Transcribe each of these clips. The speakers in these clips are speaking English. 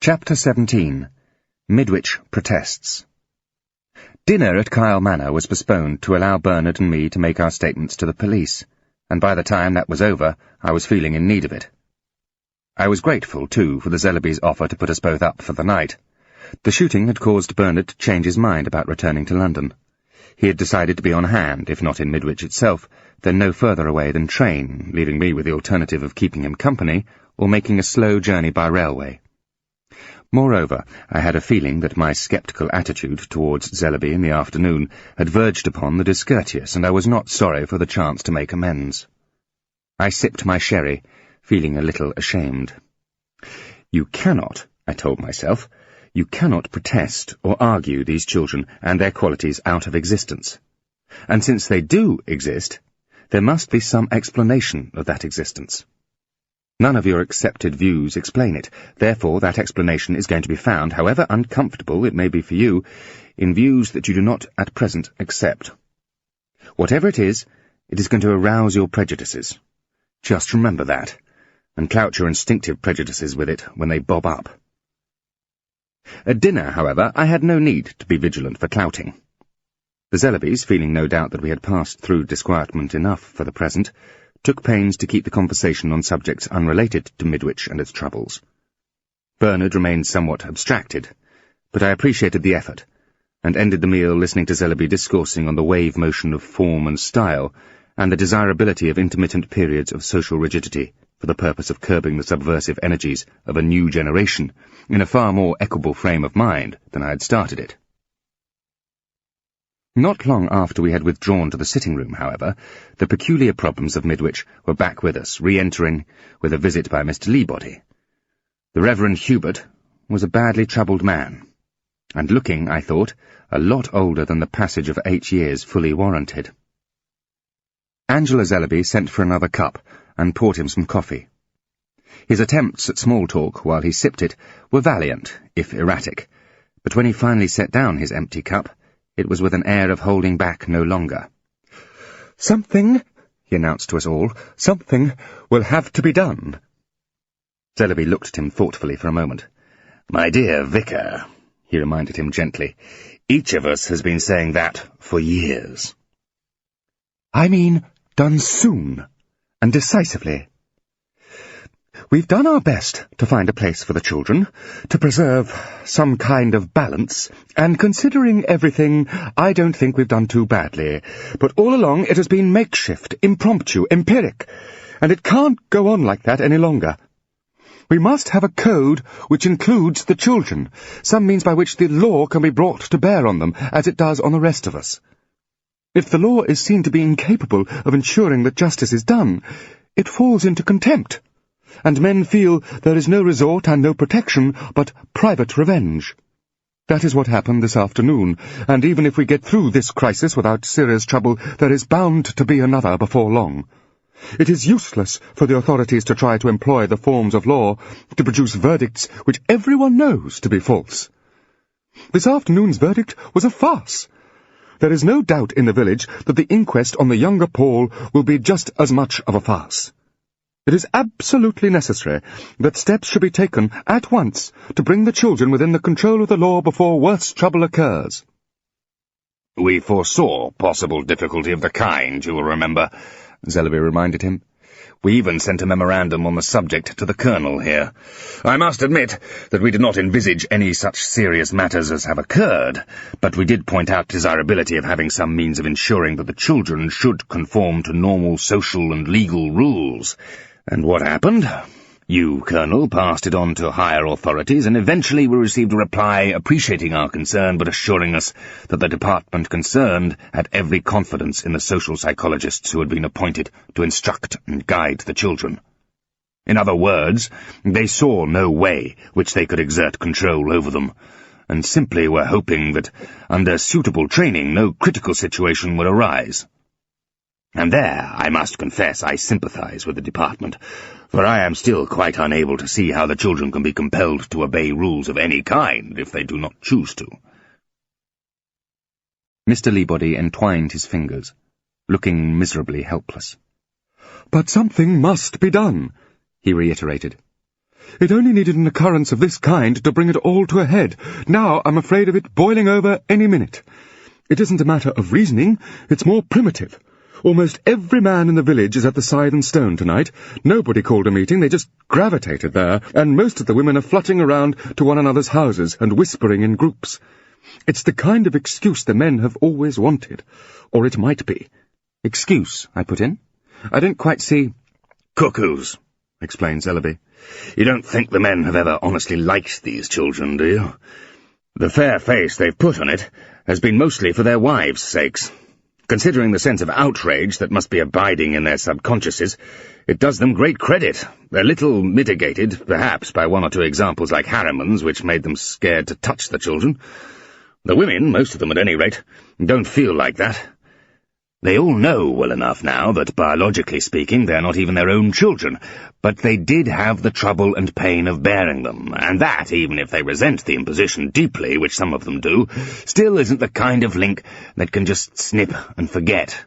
Chapter 17. Midwich Protests. Dinner at Kyle Manor was postponed to allow Bernard and me to make our statements to the police, and by the time that was over, I was feeling in need of it. I was grateful, too, for the Zellerbys' offer to put us both up for the night. The shooting had caused Bernard to change his mind about returning to London. He had decided to be on hand, if not in Midwich itself, then no further away than train, leaving me with the alternative of keeping him company or making a slow journey by railway. Moreover, I had a feeling that my sceptical attitude towards Zellerby in the afternoon had verged upon the discourteous, and I was not sorry for the chance to make amends. I sipped my sherry, feeling a little ashamed. You cannot, I told myself, you cannot protest or argue these children and their qualities out of existence. And since they do exist, there must be some explanation of that existence. None of your accepted views explain it. Therefore, that explanation is going to be found, however uncomfortable it may be for you, in views that you do not at present accept. Whatever it is going to arouse your prejudices. Just remember that, and clout your instinctive prejudices with it when they bob up. At dinner, however, I had no need to be vigilant for clouting. The Zellerbys, feeling no doubt that we had passed through disquietment enough for the present, took pains to keep the conversation on subjects unrelated to Midwich and its troubles. Bernard remained somewhat abstracted, but I appreciated the effort, and ended the meal listening to Zellerby discoursing on the wave motion of form and style, and the desirability of intermittent periods of social rigidity for the purpose of curbing the subversive energies of a new generation, in a far more equable frame of mind than I had started it. Not long after we had withdrawn to the sitting-room, however, the peculiar problems of Midwich were back with us, re-entering with a visit by Mr. Leabody. The Reverend Hubert was a badly troubled man, and looking, I thought, a lot older than the passage of 8 years fully warranted. Angela Zellerby sent for another cup and poured him some coffee. His attempts at small talk while he sipped it were valiant, if erratic, but when he finally set down his empty cup, it was with an air of holding back no longer. "Something," he announced to us all, "something will have to be done." Zellerby looked at him thoughtfully for a moment. "My dear Vicar," he reminded him gently, "each of us has been saying that for years." "I mean done soon and decisively. We've done our best to find a place for the children, to preserve some kind of balance, and considering everything, I don't think we've done too badly. But all along it has been makeshift, impromptu, empiric, and it can't go on like that any longer. We must have a code which includes the children, some means by which the law can be brought to bear on them, as it does on the rest of us. If the law is seen to be incapable of ensuring that justice is done, it falls into contempt, and men feel there is no resort and no protection but private revenge. That is what happened this afternoon, and even if we get through this crisis without serious trouble, there is bound to be another before long. It is useless for the authorities to try to employ the forms of law to produce verdicts which everyone knows to be false. This afternoon's verdict was a farce. There is no doubt in the village that the inquest on the younger Paul will be just as much of a farce. It is absolutely necessary that steps should be taken at once to bring the children within the control of the law before worse trouble occurs." "We foresaw possible difficulty of the kind, you will remember," Zellerby reminded him. "We even sent a memorandum on the subject to the Colonel here. I must admit that we did not envisage any such serious matters as have occurred, but we did point out desirability of having some means of ensuring that the children should conform to normal social and legal rules. And what happened? You, Colonel, passed it on to higher authorities, and eventually we received a reply appreciating our concern but assuring us that the department concerned had every confidence in the social psychologists who had been appointed to instruct and guide the children. In other words, they saw no way which they could exert control over them, and simply were hoping that, under suitable training, no critical situation would arise. And there, I must confess, I sympathize with the department, for I am still quite unable to see how the children can be compelled to obey rules of any kind if they do not choose to." Mr. Leabody entwined his fingers, looking miserably helpless. "But something must be done," he reiterated. It only needed an occurrence of this kind to bring it all to a head. Now I'm afraid of it boiling over any minute. It isn't a matter of reasoning, it's more primitive. Almost every man in the village is at the Scythe and Stone tonight. Nobody called a meeting, they just gravitated there, and most of the women are flutting around to one another's houses and whispering in groups. It's the kind of excuse the men have always wanted. Or it might be. Excuse, I put in. I don't quite see... Cuckoos, explained Zellaby. You don't think the men have ever honestly liked these children, do you? The fair face they've put on it has been mostly for their wives' sakes. Considering the sense of outrage that must be abiding in their subconsciouses, it does them great credit. They're little mitigated, perhaps, by one or two examples like Harriman's, which made them scared to touch the children. The women, most of them at any rate, don't feel like that. They all know well enough now that, biologically speaking, they're not even their own children, but they did have the trouble and pain of bearing them, and that, even if they resent the imposition deeply, which some of them do, still isn't the kind of link that can just snip and forget.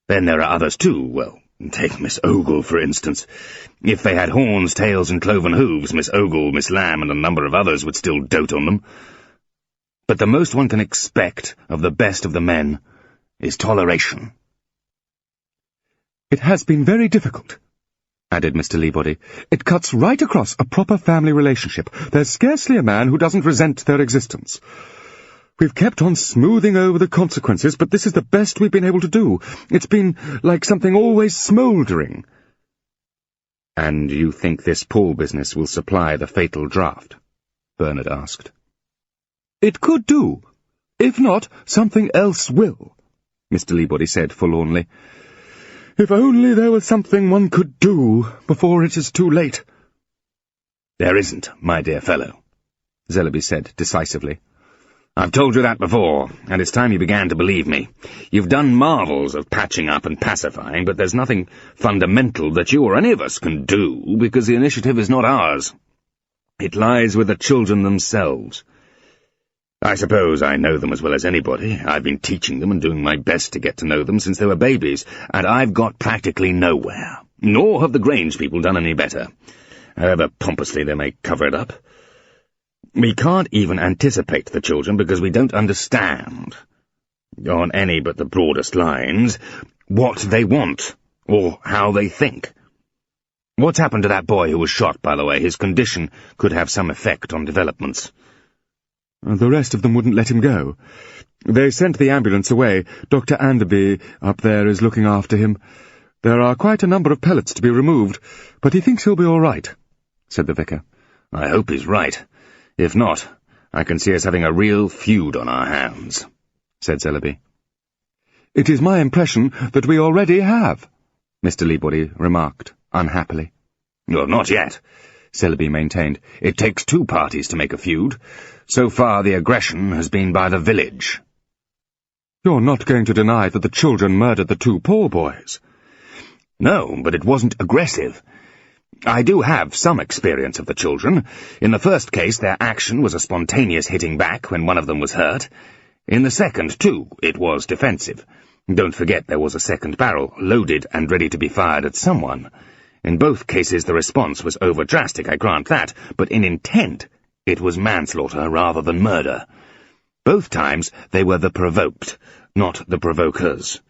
Then there are others too. Well, take Miss Ogle, for instance. If they had horns, tails, and cloven hooves, Miss Ogle, Miss Lamb, and a number of others would still dote on them. But the most one can expect of the best of the men is toleration. It has been very difficult, added Mr. Leabody. It cuts right across a proper family relationship. There's scarcely a man who doesn't resent their existence. We've kept on smoothing over the consequences, but this is the best we've been able to do. It's been like something always smouldering. And you think this Paul business will supply the fatal draught? Bernard asked. It could do. If not, something else will, Mr. Leabody said forlornly. If only there was something one could do before it is too late. There isn't, my dear fellow, Zellaby said decisively. I've told you that before, and it's time you began to believe me. You've done marvels of patching up and pacifying, but there's nothing fundamental that you or any of us can do, because the initiative is not ours. It lies with the children themselves. I suppose I know them as well as anybody. I've been teaching them and doing my best to get to know them since they were babies, and I've got practically nowhere. Nor have the Grange people done any better, however pompously they may cover it up. We can't even anticipate the children because we don't understand, on any but the broadest lines, what they want, or how they think. What's happened to that boy who was shot, by the way? His condition could have some effect on developments. The rest of them wouldn't let him go. They sent the ambulance away. Dr. Anderby up there is looking after him. There are quite a number of pellets to be removed, but he thinks he'll be all right, said the vicar. I hope he's right. If not, I can see us having a real feud on our hands, said Zellaby. It is my impression that we already have, Mr. Leabody remarked, unhappily. Well, not yet, Zellaby maintained. It takes two parties to make a feud. So far the aggression has been by the village. You're not going to deny that the children murdered the two poor boys? No, but it wasn't aggressive. I do have some experience of the children. In the first case, their action was a spontaneous hitting back when one of them was hurt. In the second, too, it was defensive. Don't forget there was a second barrel, loaded and ready to be fired at someone. In both cases the response was over-drastic, I grant that, but in intent it was manslaughter rather than murder. Both times they were the provoked, not the provokers.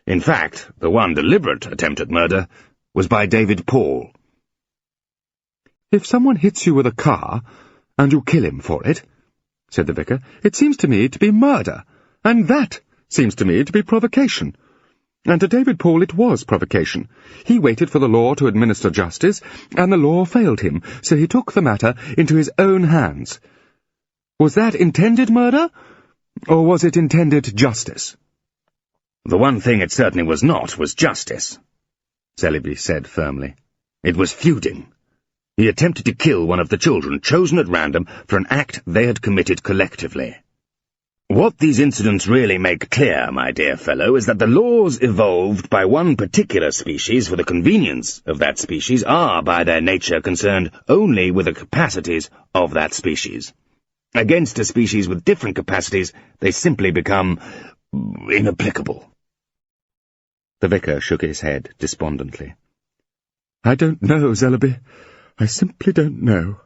In fact, the one deliberate attempt at murder was by David Paul. If someone hits you with a car, and you kill him for it, said the vicar, it seems to me to be murder, and that seems to me to be provocation. And to David Paul it was provocation. He waited for the law to administer justice, and the law failed him, so he took the matter into his own hands. Was that intended murder, or was it intended justice? The one thing it certainly was not was justice, Zellaby said firmly. It was feuding. He attempted to kill one of the children, chosen at random, for an act they had committed collectively. What these incidents really make clear, my dear fellow, is that the laws evolved by one particular species for the convenience of that species are, by their nature, concerned only with the capacities of that species. Against a species with different capacities, they simply become inapplicable. The vicar shook his head despondently. I don't know, Zellaby. I simply don't know.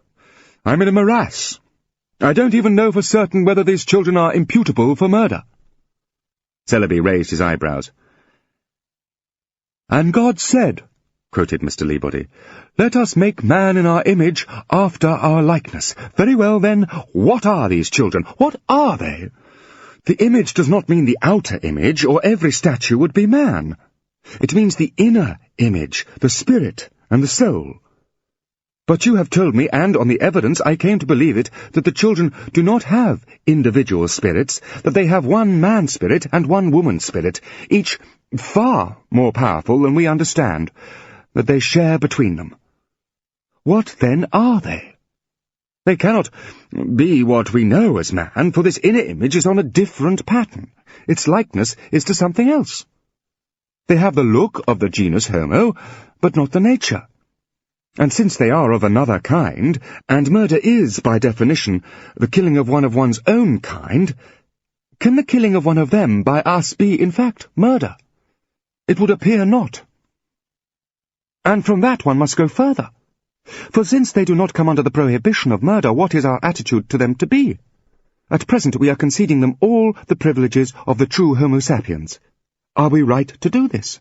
I'm in a morass. I don't even know for certain whether these children are imputable for murder." Zellaby raised his eyebrows. "And God said," quoted Mr. Leabody, "Let us make man in our image, after our likeness. Very well, then, what are these children? What are they? The image does not mean the outer image, or every statue would be man. It means the inner image, the spirit and the soul. But you have told me, and on the evidence I came to believe it, that the children do not have individual spirits, that they have one man-spirit and one woman-spirit, each far more powerful than we understand, that they share between them. What, then, are they? They cannot be what we know as man, for this inner image is on a different pattern. Its likeness is to something else. They have the look of the genus Homo, but not the nature. And since they are of another kind, and murder is, by definition, the killing of one of one's own kind, can the killing of one of them by us be, in fact, murder? It would appear not. And from that one must go further. For since they do not come under the prohibition of murder, what is our attitude to them to be? At present we are conceding them all the privileges of the true Homo sapiens. Are we right to do this?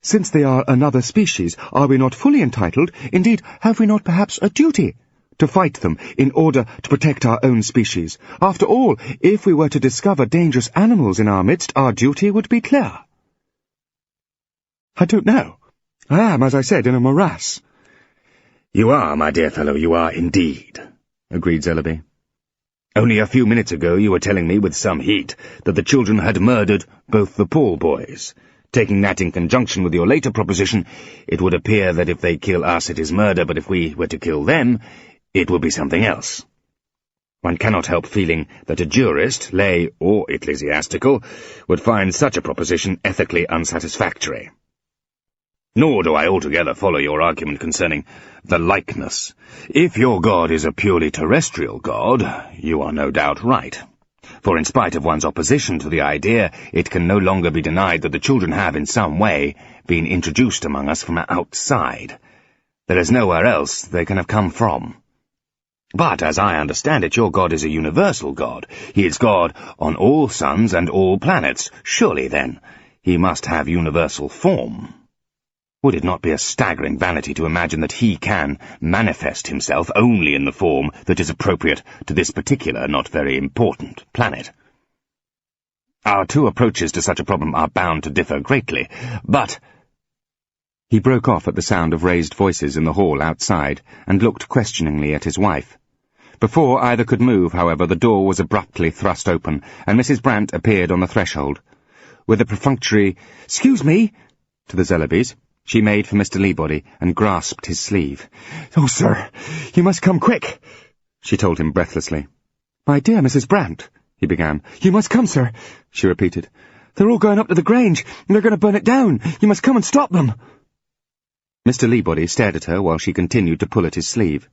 Since they are another species, are we not fully entitled, indeed, have we not perhaps a duty, to fight them in order to protect our own species? After all, if we were to discover dangerous animals in our midst, our duty would be clear. I don't know. I am, as I said, in a morass. "You are, my dear fellow, you are indeed," agreed Zellaby. "Only a few minutes ago you were telling me with some heat that the children had murdered both the Paul boys. Taking that in conjunction with your later proposition, it would appear that if they kill us it is murder, but if we were to kill them, it would be something else. One cannot help feeling that a jurist, lay or ecclesiastical, would find such a proposition ethically unsatisfactory. Nor do I altogether follow your argument concerning the likeness. If your God is a purely terrestrial God, you are no doubt right. For in spite of one's opposition to the idea, it can no longer be denied that the children have, in some way, been introduced among us from outside. There is nowhere else they can have come from. But, as I understand it, your God is a universal God. He is God on all suns and all planets. Surely, then, he must have universal form. Would it not be a staggering vanity to imagine that he can manifest himself only in the form that is appropriate to this particular, not very important planet? Our two approaches to such a problem are bound to differ greatly, but— He broke off at the sound of raised voices in the hall outside, and looked questioningly at his wife. Before either could move, however, the door was abruptly thrust open, and Mrs. Brant appeared on the threshold. With a perfunctory, "Excuse me," to the Zellabys, she made for Mr. Leabody and grasped his sleeve. "Oh, sir, you must come quick," she told him breathlessly. "My dear Mrs. Brant," he began. "You must come, sir," she repeated. "They're all going up to the Grange, and they're going to burn it down. You must come and stop them." Mr. Leabody stared at her while she continued to pull at his sleeve.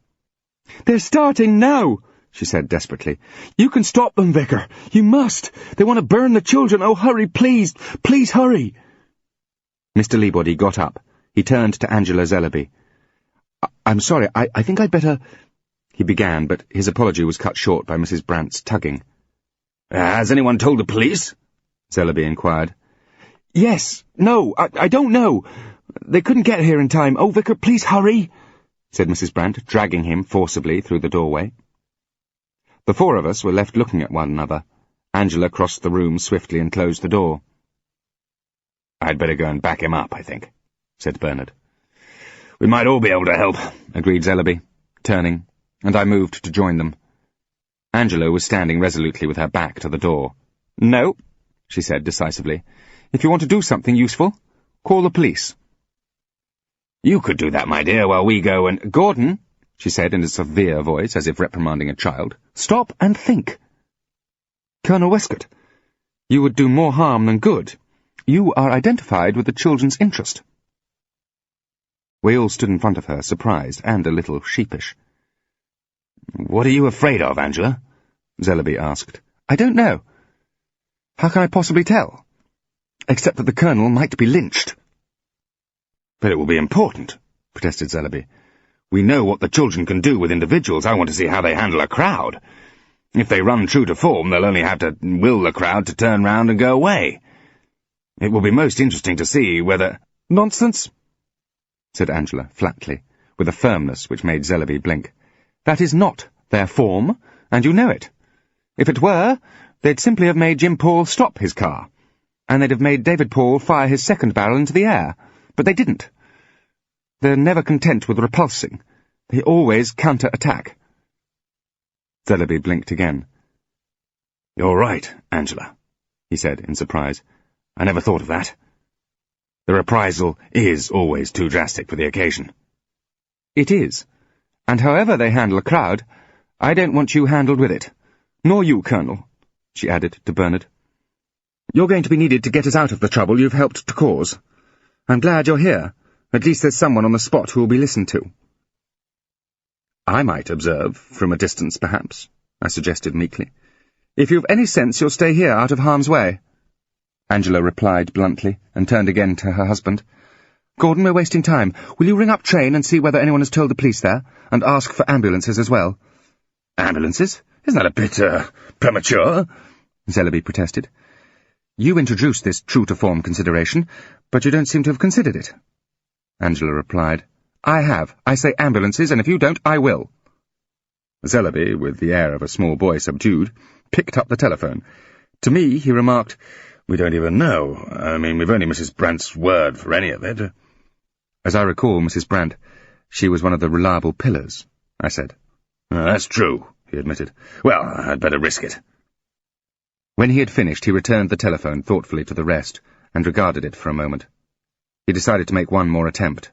"They're starting now," she said desperately. "You can stop them, Vicar. You must. They want to burn the children. Oh, hurry, please. Please hurry." Mr. Leabody got up. He turned to Angela Zellaby. "I'm sorry, I think I'd better—" he began, but his apology was cut short by Mrs. Brant's tugging. "Has anyone told the police?" Zellaby inquired. "Yes. No, I don't know. They couldn't get here in time. Oh, Vicar, please hurry," said Mrs. Brant, dragging him forcibly through the doorway. The four of us were left looking at one another. Angela crossed the room swiftly and closed the door. "I'd better go and back him up, I think," said Bernard. "We might all be able to help," agreed Zellaby, turning, and I moved to join them. Angela was standing resolutely with her back to the door. "No," she said decisively. "If you want to do something useful, call the police." "You could do that, my dear, while we go and—" "Gordon," she said in a severe voice, as if reprimanding a child, "stop and think. Colonel Westcott, you would do more harm than good. You are identified with the children's interest." We all stood in front of her, surprised and a little sheepish. "What are you afraid of, Angela?" Zellaby asked. "I don't know. How can I possibly tell? Except that the Colonel might be lynched." "But it will be important," protested Zellaby. We know what the children can do with individuals. I want to see how they handle a crowd. If they run true to form, they'll only have to will the crowd to turn round and go away. It will be most interesting to see whether— "Nonsense," said Angela flatly, with a firmness which made Zellaby blink. "That is not their form, and you know it. If it were, they'd simply have made Jim Paul stop his car, and they'd have made David Paul fire his second barrel into the air. But they didn't. They're never content with repulsing. They always counter-attack." Zellaby blinked again. "You're right, Angela," he said in surprise. "I never thought of that. The reprisal is always too drastic for the occasion." "It is. And however they handle a crowd, I don't want you handled with it. Nor you, Colonel," she added to Bernard. "You're going to be needed to get us out of the trouble you've helped to cause. I'm glad you're here. At least there's someone on the spot who will be listened to." "I might observe, from a distance, perhaps," I suggested meekly. "If you've any sense, you'll stay here out of harm's way." Angela replied bluntly, and turned again to her husband. "Gordon, we're wasting time. Will you ring up train and see whether anyone has told the police there, and ask for ambulances as well?" "Ambulances? Isn't that a bit, premature?" Zellaby protested. "You introduced this true-to-form consideration, but you don't seem to have considered it." Angela replied. "I have. I say ambulances, and if you don't, I will." Zellaby, with the air of a small boy subdued, picked up the telephone. To me, he remarked, "We don't even know. I mean, we've only Mrs. Brandt's word for any of it." "As I recall, Mrs. Brandt, she was one of the reliable pillars," I said. "That's true," he admitted. "Well, I'd better risk it." When he had finished, he returned the telephone thoughtfully to the rest, and regarded it for a moment. He decided to make one more attempt.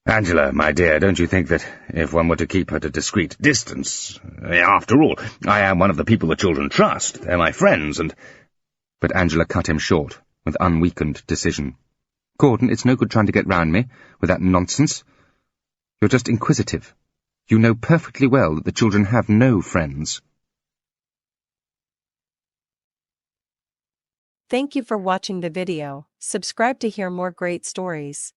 "Angela, my dear, don't you think that if one were to keep at a discreet distance— after all, I am one of the people the children trust. They're my friends, and—" But Angela cut him short, with unweakened decision. "Gordon, it's no good trying to get round me with that nonsense. You're just inquisitive. You know perfectly well that the children have no friends." Thank you for watching the video. Subscribe to hear more great stories.